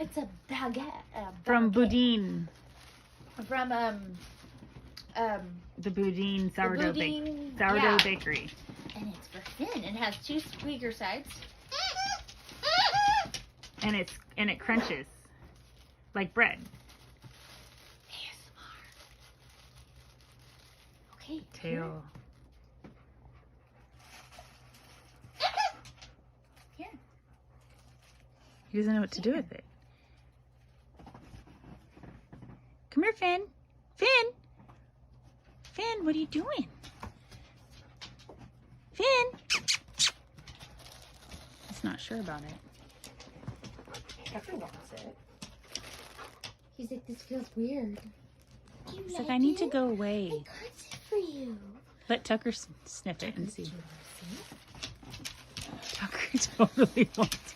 It's a baguette. From Boudin. From The Boudin sourdough yeah. bakery. And it's for Finn. It has 2 squeaker sides. And it crunches like bread. ASMR. Okay. Tail. Here. He doesn't know what to do with it. Come here, Finn. Finn! Finn, what are you doing? Finn! He's not sure about it. Tucker wants it. He's like, this feels weird. He's like, I need to go away. I got it for you. Let Tucker sniff it and see. Tucker totally wants